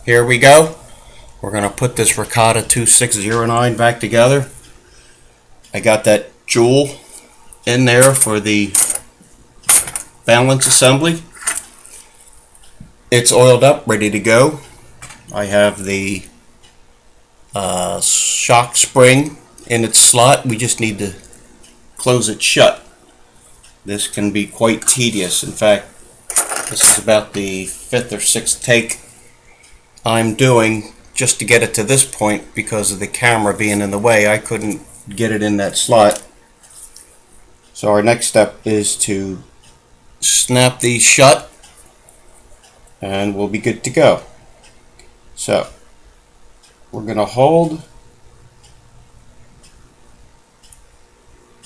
here we go. We're going to put this Raketa 2609 back together. I got that jewel in there for the balance assembly. It's oiled up, ready to go. I have the shock spring in its slot. We just need to close it shut. This can be quite tedious. In fact, this is about the 5th or 6th take I'm doing just to get it to this point because of the camera being in the way. I couldn't get it in that slot. So our next step is to snap these shut and we'll be good to go. So we're going to hold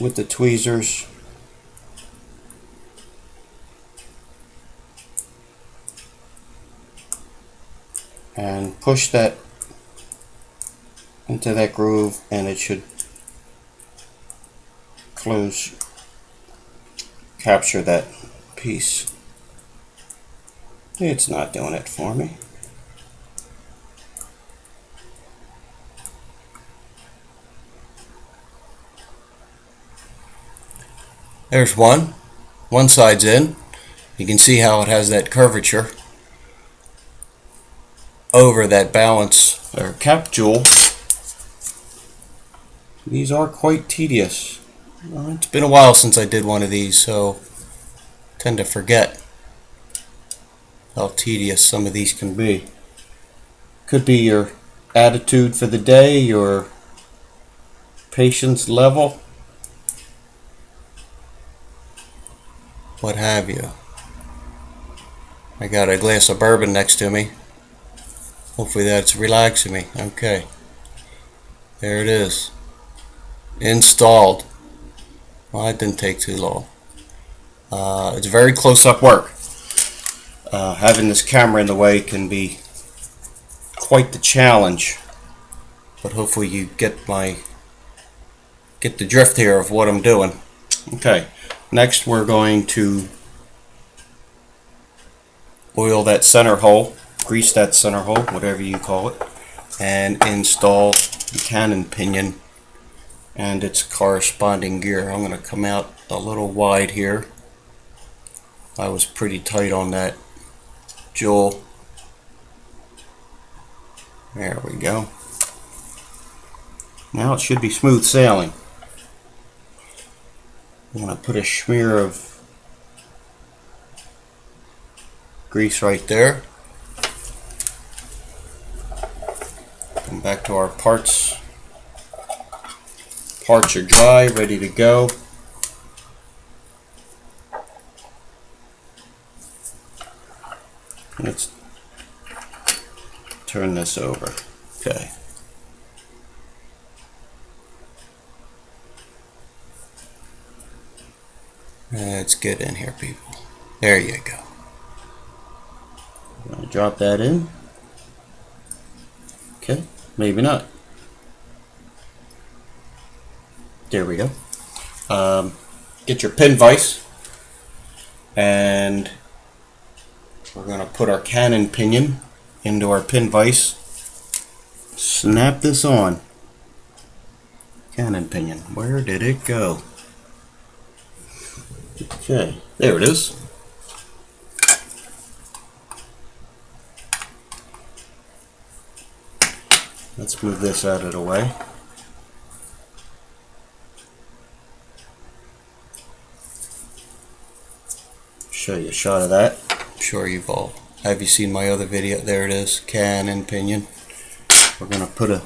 with the tweezers and push that into that groove, and it should capture that piece. It's not doing it for me. There's one. One side's in. You can see how it has that curvature over that balance or cap jewel. These are quite tedious. It's been a while since I did one of these, so I tend to forget how tedious some of these can be. Could be your attitude for the day, your patience level, what have you. I got a glass of bourbon next to me. Hopefully that's relaxing me. Okay. There it is. Installed. Well, it didn't take too long. It's very close-up work. Having this camera in the way can be quite the challenge, but hopefully you get the drift here of what I'm doing. Okay. Next, we're going to oil that center hole, grease that center hole, whatever you call it, and install the cannon pinion and its corresponding gear. I'm going to come out a little wide here. I was pretty tight on that jewel. There we go. Now it should be smooth sailing. I'm going to put a smear of grease right there. Come back to our parts. Parts are dry, ready to go. Let's turn this over. Okay. Let's get in here, people. There you go. I'm going to drop that in. Okay, maybe not. There we go. Get your pin vise, and we're going to put our cannon pinion into our pin vise. Snap this on. Cannon pinion. Where did it go? Okay, there it is. Let's move this out of the way. Show you a shot of that. I'm sure you've all. Have you seen my other video? There it is. Cannon pinion. We're going to put a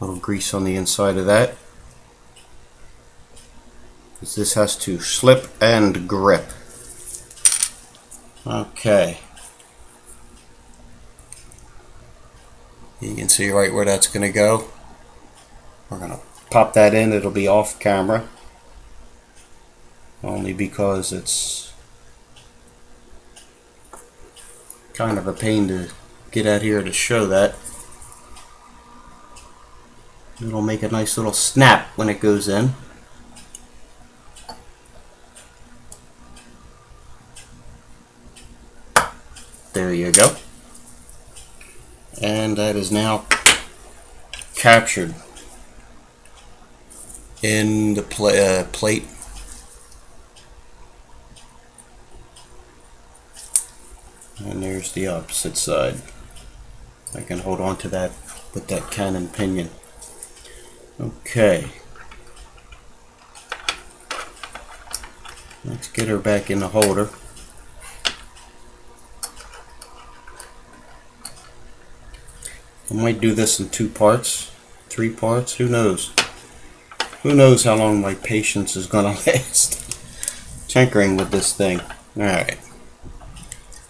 little grease on the inside of that, because this has to slip and grip. Okay. You can see right where that's going to go. We're going to pop that in. It'll be off camera, only because it's kind of a pain to get out here to show that. It'll make a nice little snap when it goes in. There you go. and that is now captured in the plate. And there's the opposite side. I can hold on to that with that cannon pinion. Okay. Let's get her back in the holder. I might do this in 2 parts, 3 parts, who knows? Who knows how long my patience is gonna last tinkering with this thing. Alright.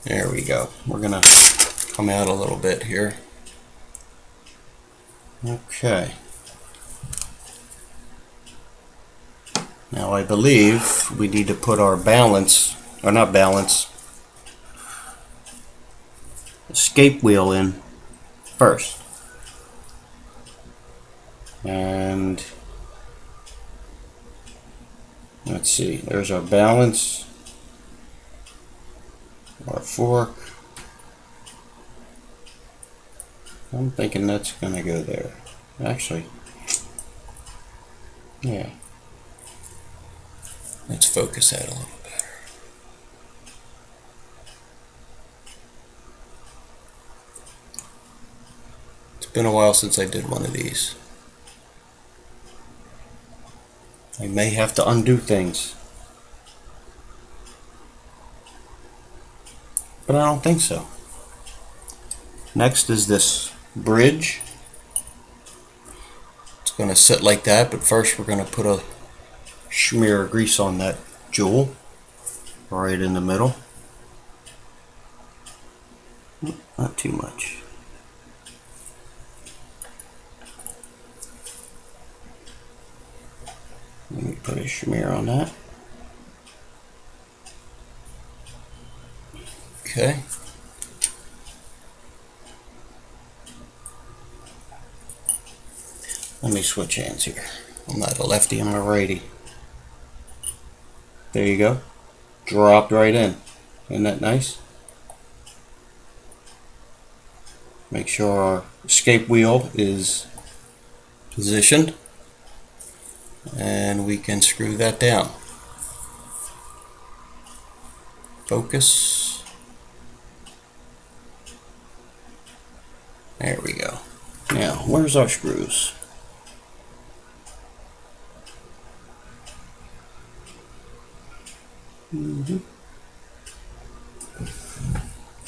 There we go. We're gonna come out a little bit here. Okay. Now I believe we need to put our balance, or not balance, escape wheel in first. And let's see, there's our balance, our fork. I'm thinking that's gonna go there. Actually, yeah. Let's focus that a little better. It's been a while since I did one of these. I may have to undo things, but I don't think so. Next is this bridge. It's going to sit like that, but first we're going to put a smear of grease on that jewel right in the middle. Not too much. Let me put a smear on that. Okay. Let me switch hands here. I'm not a lefty, I'm a righty. There you go. Dropped right in. Isn't that nice? Make sure our escape wheel is positioned, and we can screw that down. Focus. There we go. Now, where's our screws?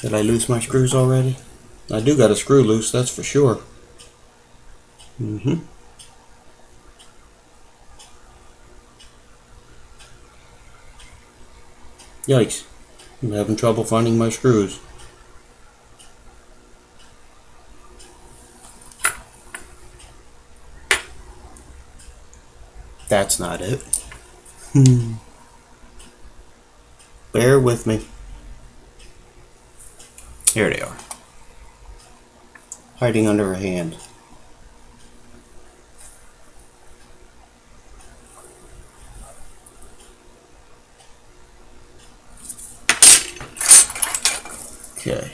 Did I lose my screws already? I do got a screw loose, that's for sure. Yikes. I'm having trouble finding my screws. That's not it. Bear with me. Here they are. Hiding under a hand. Okay.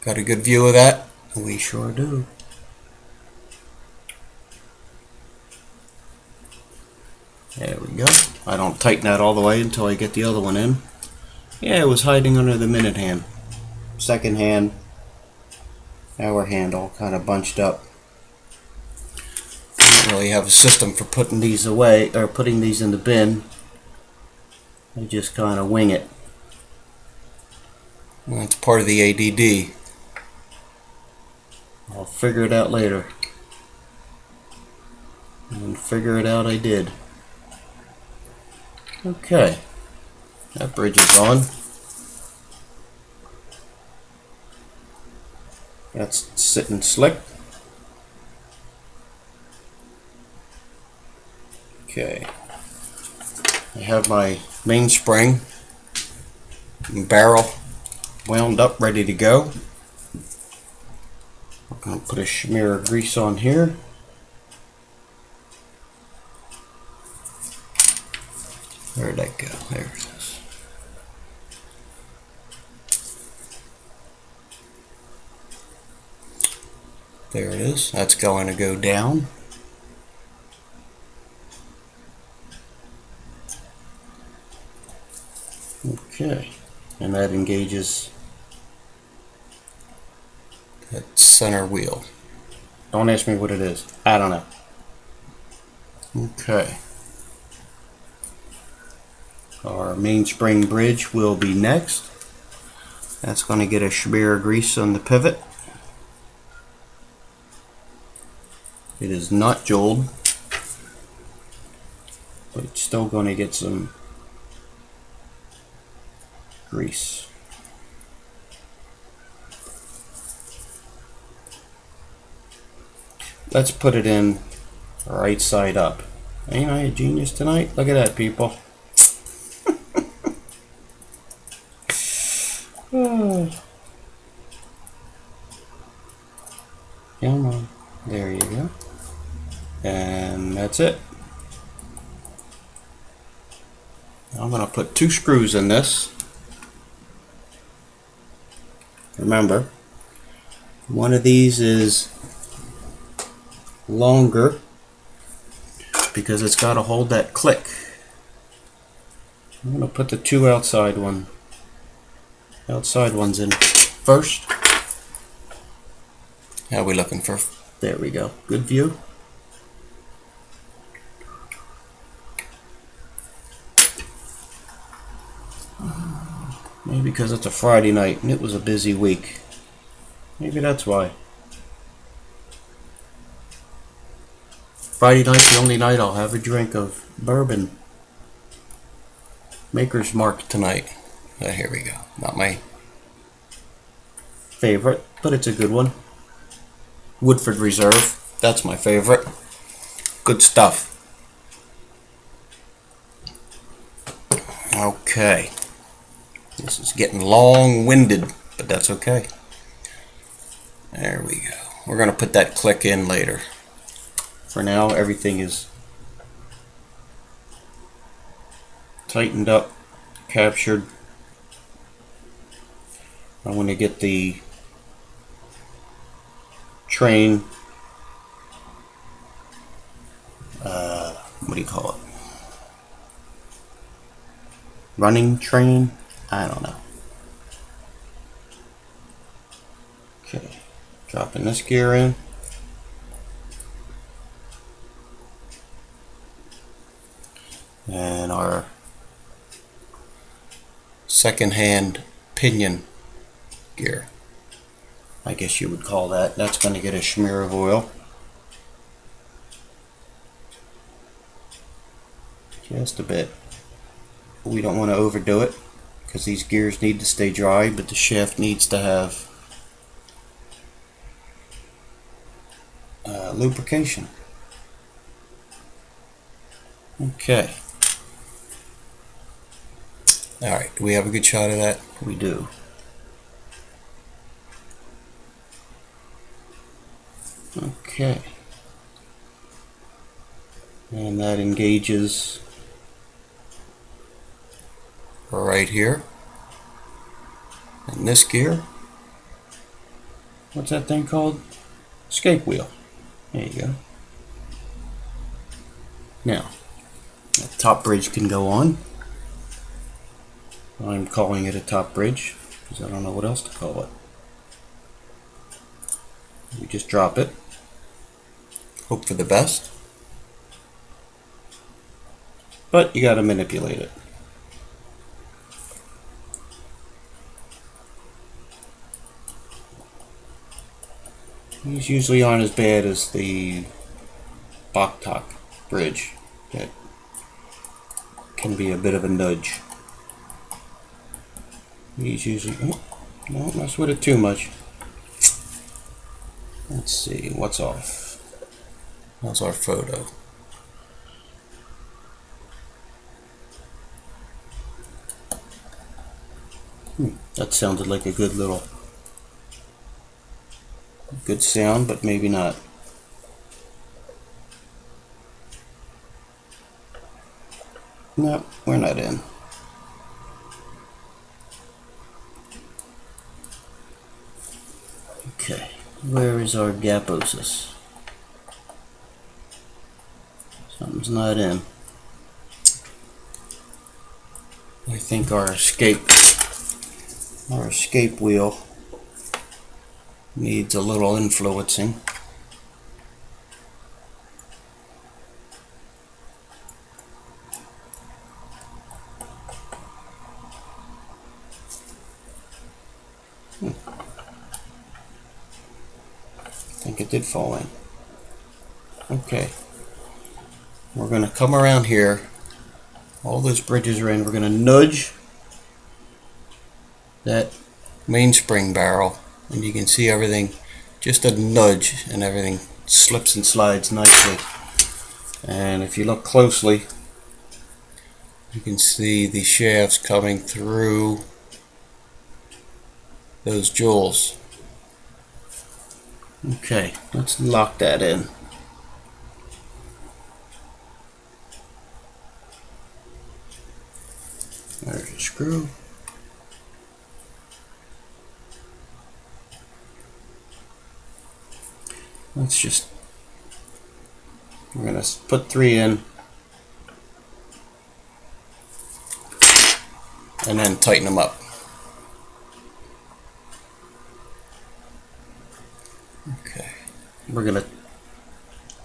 Got a good view of that? We sure do. There we go. I don't tighten that all the way until I get the other one in. Yeah, it was hiding under the minute hand. Second hand, our hand, all kind of bunched up. Don't really have a system for putting these away, or putting these in the bin. I just kind of wing it. Well, it's part of the ADD. I'll figure it out later. And figure it out I did. Okay. That bridge is on. That's sitting slick. Okay. I have my mainspring barrel wound up, ready to go. I'm going to put a smear of grease on here. Where'd that go? There it is. There it is. That's going to go down. Okay, and that engages that center wheel. Don't ask me what it is. I don't know. Okay. Our Mainspring Bridge will be next. That's going to get a smear of grease on the pivot. It is not jeweled, but it's still going to get some grease. Let's put it in right side up. Ain't I a genius tonight? Look at that, people. Come on. There you go. And that's it. I'm going to put 2 screws in this. Remember, one of these is longer because it's got to hold that click. I'm going to put the 2 outside ones in first. How are we looking for? There we go. Good view. Maybe because it's a Friday night and it was a busy week. Maybe that's why. Friday night's the only night I'll have a drink of bourbon. Maker's Mark tonight. Here we go. Not my favorite, but it's a good one. Woodford Reserve. That's my favorite. Good stuff. Okay. This is getting long-winded, but that's okay. There we go. We're going to put that click in later. For now, everything is tightened up, captured. I want to get the train, what do you call it? Running train? I don't know. Okay, dropping this gear in. And our second-hand pinion gear, I guess you would call that. That's going to get a smear of oil. Just a bit. We don't want to overdo it because these gears need to stay dry, but the shaft needs to have lubrication. Okay. Alright, do we have a good shot of that? We do. Okay. And that engages right here. And this gear, what's that thing called? Escape wheel. There you go. Now, that top bridge can go on. I'm calling it a top bridge because I don't know what else to call it. You just drop it. Hope for the best. But you got to manipulate it. These usually aren't as bad as the Raketa bridge. That can be a bit of a nudge. These usually, don't mess with it too much. Let's see, what's off? How's our photo? That sounded like a good sound, but maybe not. No, we're not in. Okay, Where is our gaposis? Something's not in. I think our escape wheel needs a little influencing. I think it did fall in. Okay. We're going to come around here. All those bridges are in. We're going to nudge that mainspring barrel, and you can see everything, just a nudge, and everything slips and slides nicely. And if you look closely, you can see the shafts coming through those jewels. Okay, let's lock that in. There's a screw. We're going to put 3 in and then tighten them up. Okay, we're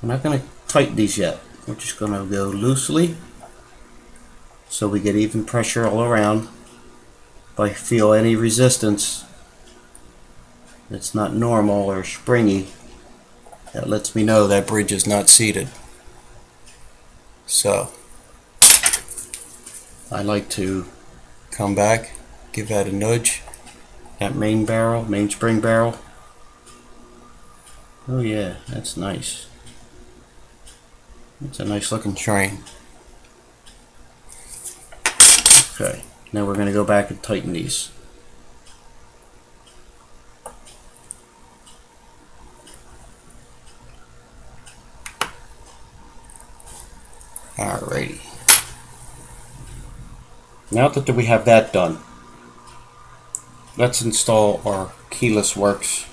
not going to tighten these yet. We're just going to go loosely so we get even pressure all around. If I feel any resistance that's not normal or springy, that lets me know that bridge is not seated. So I like to come back, give that a nudge. That mainspring barrel. Oh yeah, that's nice. It's a nice looking train. Okay, now we're going to go back and tighten these. Alrighty. Now that we have that done, let's install our keyless works,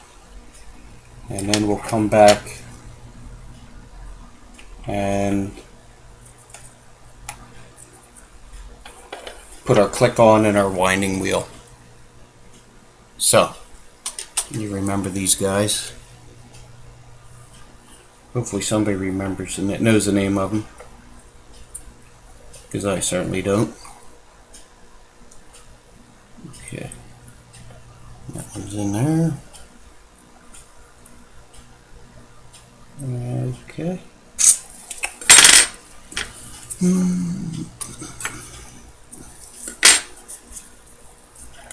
and then we'll come back and put our click on and our winding wheel. So, you remember these guys. Hopefully somebody remembers and knows the name of them, because I certainly don't. Okay, that one's in there. Okay.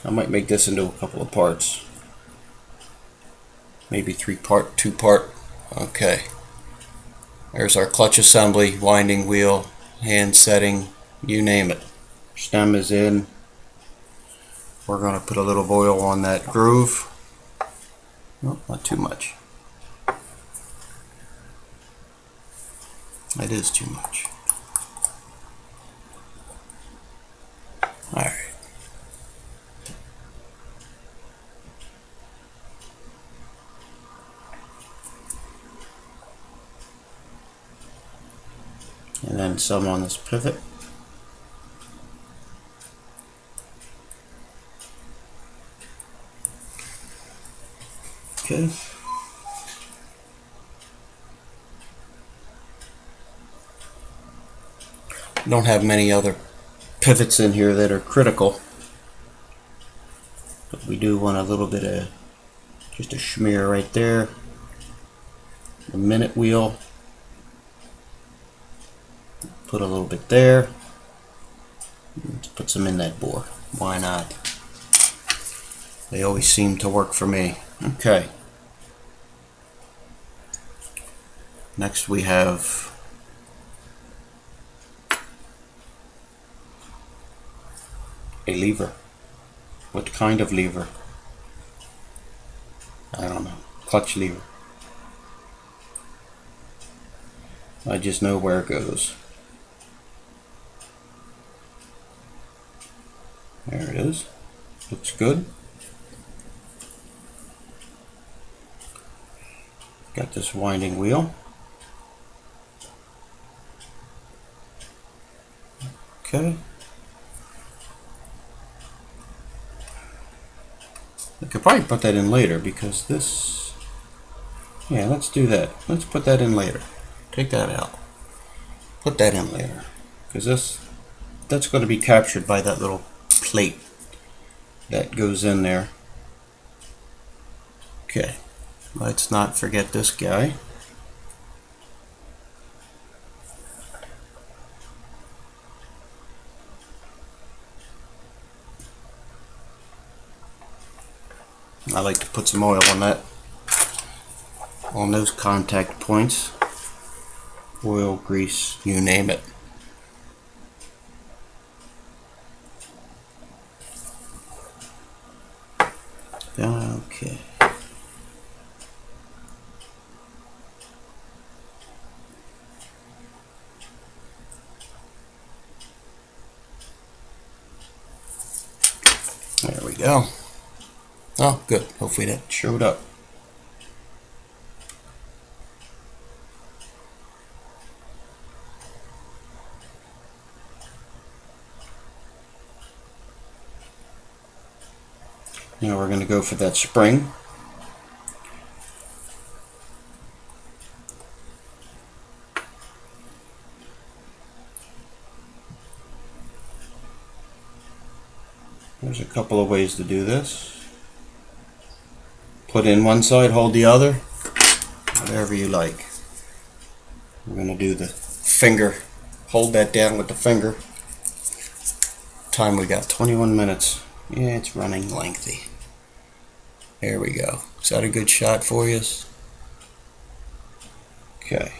I might make this into a couple of parts. Maybe 3-part, 2-part. Okay. There's our clutch assembly, winding wheel, hand setting, you name it. Stem is in. We're going to put a little oil on that groove. Nope, not too much. It is too much. Alright. And then some on this pivot. Okay. Don't have many other pivots in here that are critical, but we do want a little bit of just a smear right there. The minute wheel, put a little bit there. Let's put some in that bore. Why not? They always seem to work for me. Okay. Next we have a lever. What kind of lever? I don't know. Clutch lever. I just know where it goes. There it is. Looks good. Got this winding wheel. Okay. I could probably put that in later because this, yeah, let's do that. Let's put that in later. Take that out. Put that in later because that's going to be captured by that little plate that goes in there. Okay, let's not forget this guy. I like to put some oil on that, on those contact points. Oil, grease, you name it. Okay. There we go. Oh, good. Hopefully that showed up. Now we're going to go for that spring. There's a couple of ways to do this. Put in one side, hold the other, whatever you like. We're going to do the finger, hold that down with the finger. Time we got 21 minutes. Yeah, it's running lengthy. There we go. Is that a good shot for you? Okay.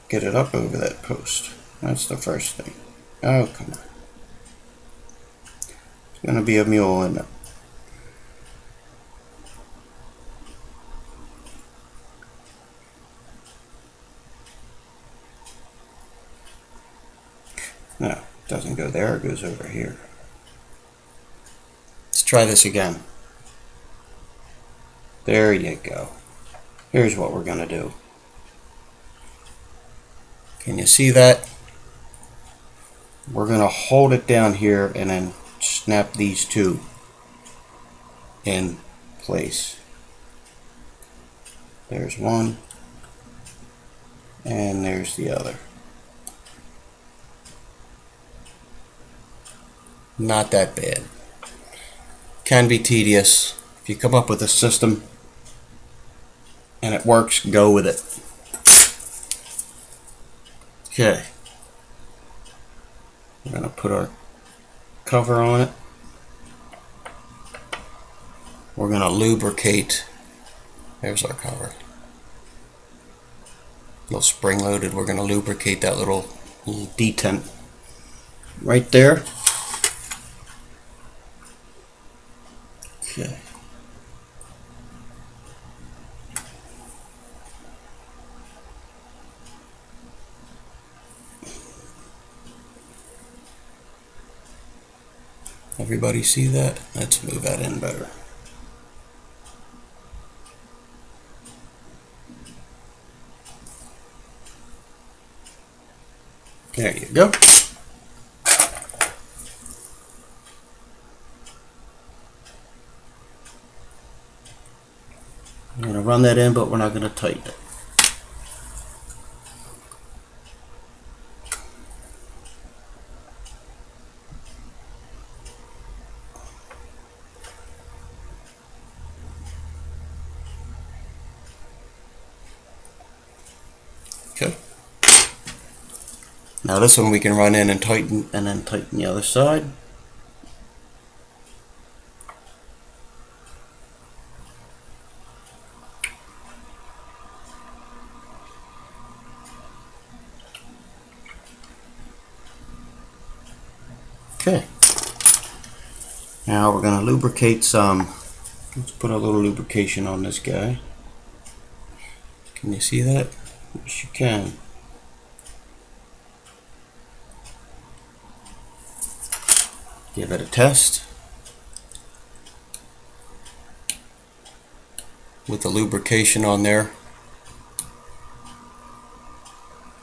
Get it up over that post. That's the first thing. Oh, come on. It's going to be a mule, isn't it? No, it doesn't go there. It goes over here. Let's try this again. There you go. Here's what we're going to do. Can you see that? We're going to hold it down here and then snap these two in place. There's one and there's the other. Not that bad. Can be tedious. If you come up with a system and it works, go with it. Okay. We're going to put our cover on it. We're going to lubricate. There's our cover. A little spring loaded. We're going to lubricate that little detent right there. Okay. Everybody see that? Let's move that in better. There you go. I'm going to run that in, but we're not going to tighten it. Okay. Now this one we can run in and then tighten the other side. Okay. Now we're going to lubricate some. Let's put a little lubrication on this guy. Can you see that? Yes, you can. Give it a test with the lubrication on there.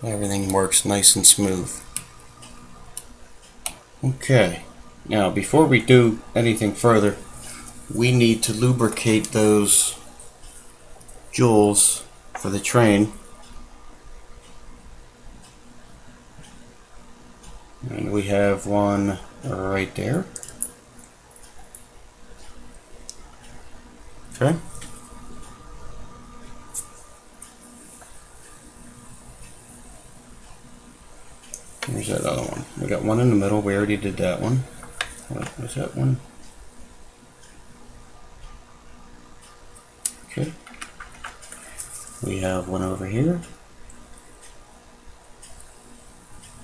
Everything works nice and smooth. Okay, now before we do anything further, we need to lubricate those jewels for the train. And we have one right there. Okay. Here's that other one. We got one in the middle. We already did that one. What was that one? Okay. We have one over here.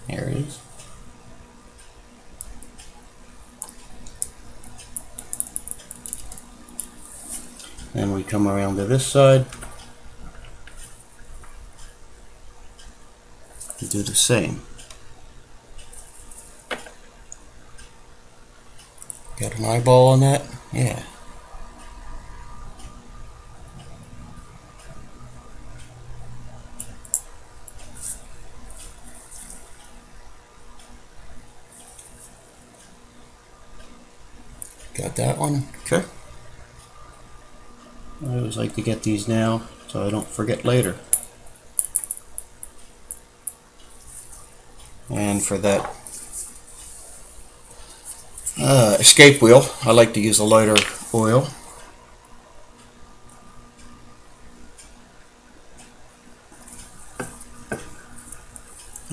There it is. Then we come around to this side and do the same. Got an eyeball on that? Yeah. Got that one? Okay. I always like to get these now so I don't forget later. And for that escape wheel, I like to use a lighter oil.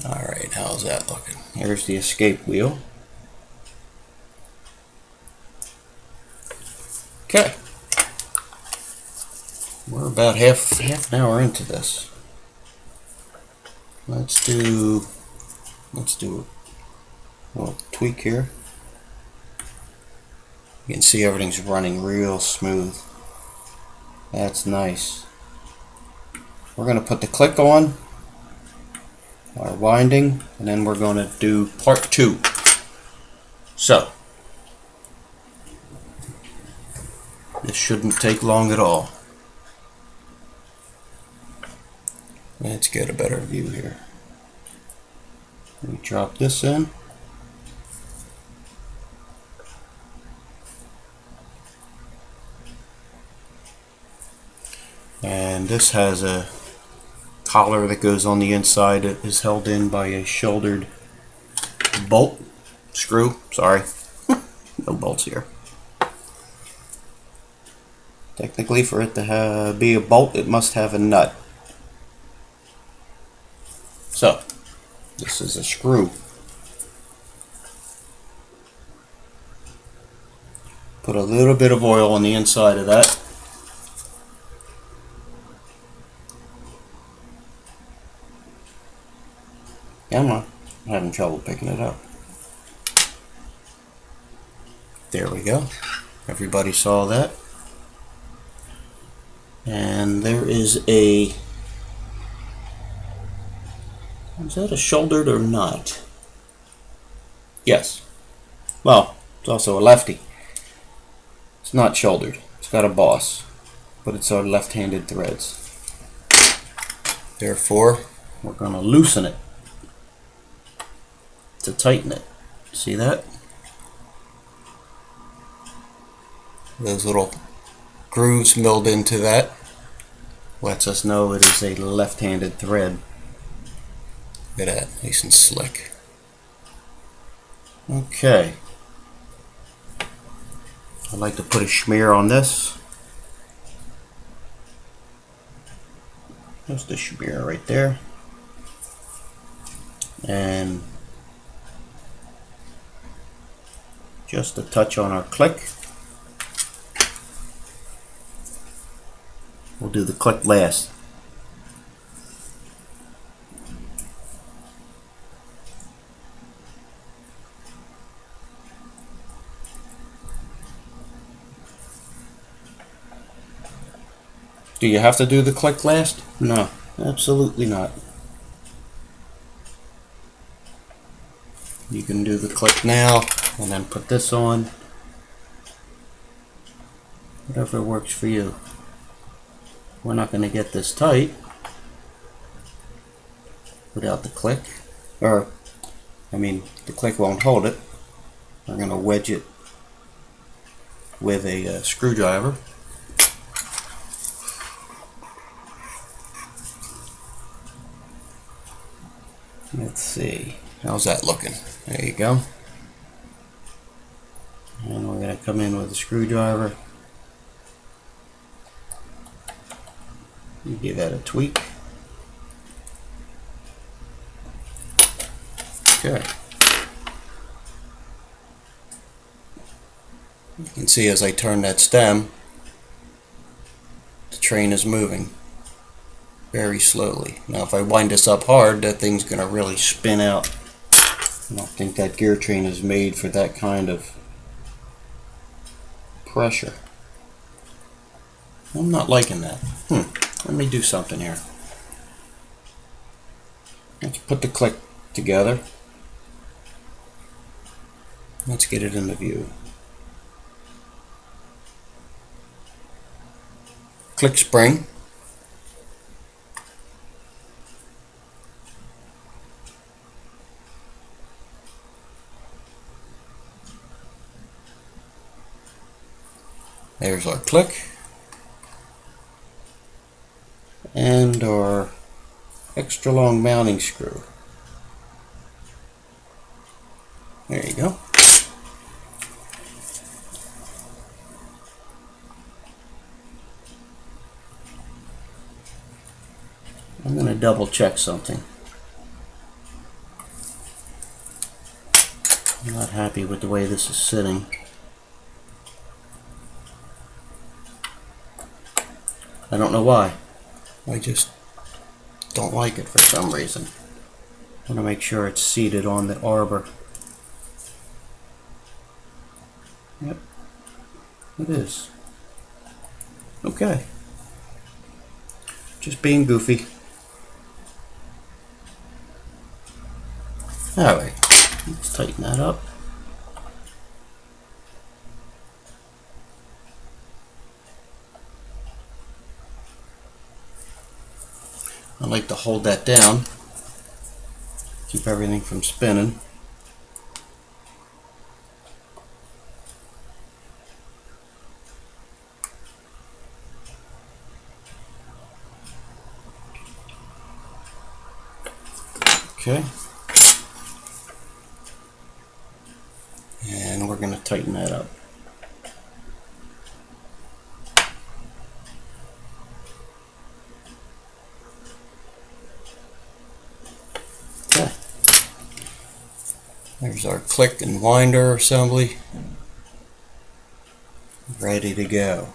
Alright, how's that looking? Here's the escape wheel. Okay. We're about half an hour into this. Let's do a little tweak here. You can see everything's running real smooth. That's nice. We're going to put the click on, our winding, and then we're going to do part 2. So, this shouldn't take long at all. Let's get a better view here. We drop this in. And this has a collar that goes on the inside. It is held in by a shouldered bolt. Screw, sorry. No bolts here. Technically, for it to be a bolt, it must have a nut. So, this is a screw. Put a little bit of oil on the inside of that. Come on, I'm having trouble picking it up. There we go. Everybody saw that. And there is a... is that a shouldered or not? Yes. Well, it's also a lefty. It's not shouldered. It's got a boss, but it's our left-handed threads. Therefore, we're going to loosen it to tighten it. See that? Those little grooves milled into that lets us know it is a left-handed thread. Look at that, nice and slick. Okay. I'd like to put a smear on this. Just a smear right there. And just a touch on our click. We'll do the click last. Do you have to do the click last? No, absolutely not. You can do the click now and then put this on. Whatever works for you. We're not going to get this tight without the click. The click won't hold it. We're going to wedge it with a screwdriver. Let's see. How's that looking? There you go. And we're going to come in with a screwdriver. Give that a tweak. Okay. You can see as I turn that stem, the train is moving very slowly. Now if I wind this up hard, that thing's going to really spin out. I don't think that gear train is made for that kind of pressure. I'm not liking that. Let me do something here. Let's put the click together. Let's get it into view. Click spring. There's our click. And our extra long mounting screw. There you go. I'm going to double check something. I'm not happy with the way this is sitting. I don't know why. I just don't like it for some reason. I want to make sure it's seated on the arbor. Yep, it is. Okay. Just being goofy. Alright, let's tighten that up. I like to hold that down, keep everything from spinning. Okay. And we're going to tighten that up. Okay. There's our click and winder assembly. Ready to go.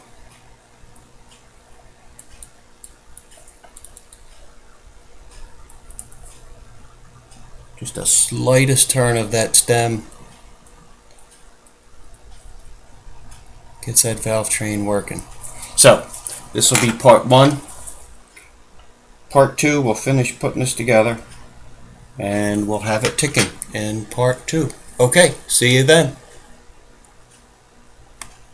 Just the slightest turn of that stem gets that valve train working. So this will be part 1. Part 2, we'll finish putting this together and we'll have it ticking in part 2. Okay, see you then.